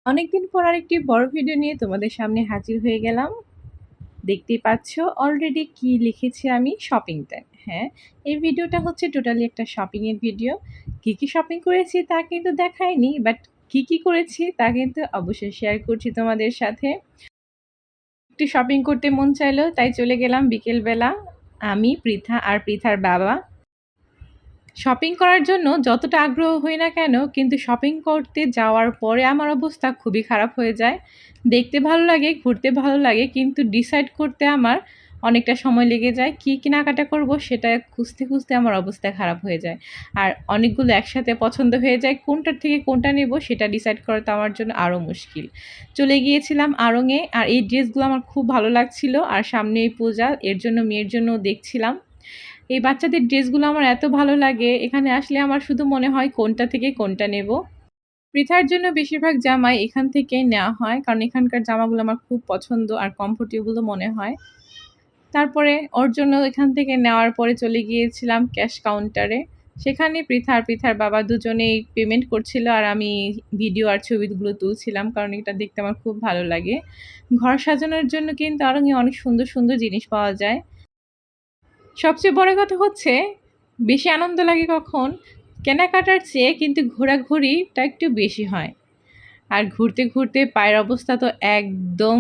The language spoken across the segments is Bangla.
অনেকদিন পর আরেকটি বড় ভিডিও নিয়ে তোমাদের সামনে হাজির হয়ে গেলাম। দেখতেই পাচ্ছ অলরেডি কি লিখেছি আমি শপিং টাইম। হ্যাঁ, এই ভিডিওটা হচ্ছে টোটালি একটা শপিং এর ভিডিও। কি শপিং করেছি তা কিন্তু দেখাইনি, বাট কি করেছি তা কিন্তু অবশ্যই শেয়ার করছি তোমাদের সাথে। একটু শপিং করতে মন চাইলো তাই চলে গেলাম বিকেল বেলা। আমি, পৃথা আর পৃথার বাবা। শপিং করার জন্য যতটা আগ্রহ হই না কেন, কিন্তু শপিং করতে যাওয়ার পরে আমার অবস্থা খুবই খারাপ হয়ে যায়। দেখতে ভালো লাগে, ঘুরতে ভালো লাগে, কিন্তু ডিসাইড করতে আমার অনেকটা সময় লেগে যায়। কী কেনাকাটা করব সেটা খুঁজতে আমার অবস্থা খারাপ হয়ে যায়। আর অনেকগুলো একসাথে পছন্দ হয়ে যায়, কোনটার থেকে কোনটা নেব সেটা ডিসাইড করা তো আমার জন্য আরও মুশকিল। চলে গিয়েছিলাম আড়ংয়ে, আর এই ড্রেসগুলো আমার খুব ভালো লাগছিল। আর সামনেই পূজা, এর জন্য মেয়ের জন্যও দেখছিলাম। এই বাচ্চাদের ড্রেসগুলো আমার এত ভালো লাগে, এখানে আসলে আমার শুধু মনে হয় কোনটা থেকে কোনটা নেব। পৃথার জন্য বেশিরভাগ জামাই এখান থেকেই নেওয়া হয়, কারণ এখানকার জামাগুলো আমার খুব পছন্দ আর কমফোর্টেবলও মনে হয়। তারপরে ওর জন্য এখান থেকে নেওয়ার পরে চলে গিয়েছিলাম ক্যাশ কাউন্টারে। সেখানে পৃথা আর পৃথার বাবা দুজনেই পেমেন্ট করছিল, আর আমি ভিডিও আর ছবিগুলো তুলছিলাম, কারণ এটা দেখতে আমার খুব ভালো লাগে। ঘর সাজানোর জন্য কিন্তু আরও অনেক সুন্দর সুন্দর জিনিস পাওয়া যায়। সবচেয়ে বড় কথা হচ্ছে, বেশি আনন্দ লাগে কখন? কেনাকাটার চেয়ে কিন্তু ঘোরাঘুরিটা একটু বেশি হয়। আর ঘুরতে পায়ের অবস্থা তো একদম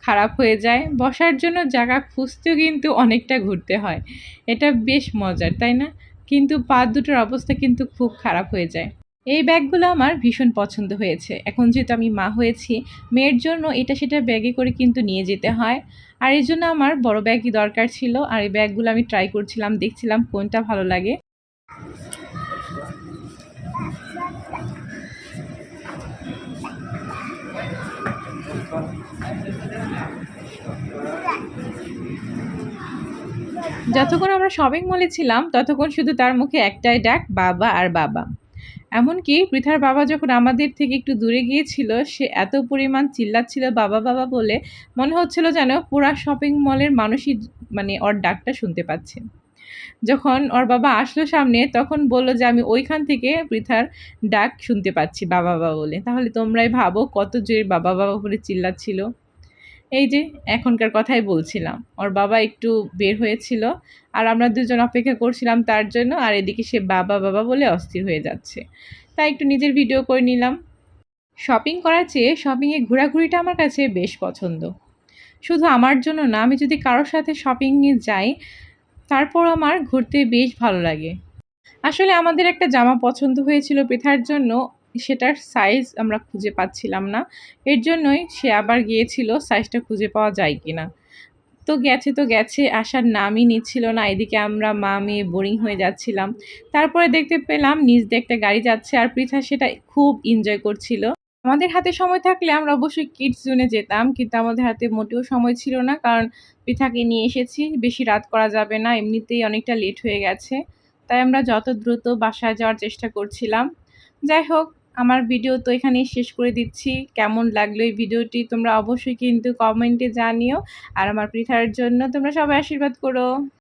খারাপ হয়ে যায়। বসার জন্য জায়গা খুঁজতেও কিন্তু অনেকটা ঘুরতে হয়। এটা বেশ মজার, তাই না? কিন্তু পা দুটোর অবস্থা কিন্তু খুব খারাপ হয়ে যায়। এই ব্যাগগুলো আমার ভীষণ পছন্দ হয়েছে। এখন যেহেতু আমি মা হয়েছি, মেয়ের জন্য এটা সেটা ব্যাগে করে কিন্তু নিয়ে যেতে হয়। আর এজন্য আমার বড় ব্যাগই দরকার ছিল। আর এই ব্যাগগুলো আমি ট্রাই করছিলাম, দেখছিলাম কোনটা ভালো লাগে। যতক্ষণ আমরা শপিং মলে ছিলাম ততক্ষণ শুধু তার মুখে একটাই ডাক, বাবা আর বাবা। এমনকি পৃথার বাবা যখন আমাদের থেকে একটু দূরে গিয়েছিল, সে এত পরিমাণ চিল্লাচ্ছিল বাবা বাবা বলে, মনে হচ্ছিল যেন পুরা শপিং মলের মানুষই মানে ওর ডাকটা শুনতে পাচ্ছে। যখন ওর বাবা আসলো সামনে, তখন বলল যে আমি ওইখান থেকে পৃথার ডাক শুনতে পাচ্ছি বাবা বাবা বলে। তাহলে তোমরাই ভাবো কত জোরে বাবা বাবা বলে চিল্লাচ্ছিল। এই যে এখনকার কথাই বলছিলাম। ওর বাবা একটু বের হয়েছিল, আর আমরা দুজন অপেক্ষা করছিলাম তার জন্য। আর এদিকে সে বাবা বাবা বলে অস্থির হয়ে যাচ্ছে। তাই একটু নিজের ভিডিও করে নিলাম। শপিং করার চেয়ে শপিংয়ে ঘোরাঘুরিটা আমার কাছে বেশ পছন্দ। শুধু আমার জন্য না, আমি যদি কারোর সাথে শপিংয়ে যাই, তারপরও আমার ঘুরতে বেশ ভালো লাগে। আসলে আমাদের একটা জামা পছন্দ হয়েছিল পৃথার জন্য, সেটার সাইজ আমরা খুঁজে পাচ্ছিলাম না। এর জন্যই সে আবার গিয়েছিল সাইজটা খুঁজে পাওয়া যায় কিনা। তো গেছে, আসার নামই নিচ্ছিল না। এদিকে আমরা মা মেয়ে বোরিং হয়ে যাচ্ছিলাম। তারপরে দেখতে পেলাম নিচ দিয়ে একটা গাড়ি যাচ্ছে, আর পৃথা সেটা খুব এনজয় করছিল। আমাদের হাতে সময় থাকলে আমরা অবশ্যই কিডস জোনে যেতাম, কিন্তু আমাদের হাতে মোটেও সময় ছিল না, কারণ পৃথাকে নিয়ে এসেছি, বেশি রাত করা যাবে না, এমনিতেই অনেকটা লেট হয়ে গেছে। তাই আমরা যত দ্রুত বাসায় যাওয়ার চেষ্টা করছিলাম। যাই হোক, আমার ভিডিও তো এখানেই শেষ করে দিচ্ছি। কেমন লাগলো এই ভিডিওটি তোমরা অবশ্যই কিন্তু কমেন্টে জানিও। আর আমার পৃথার জন্য তোমরা সবাই আশীর্বাদ করো।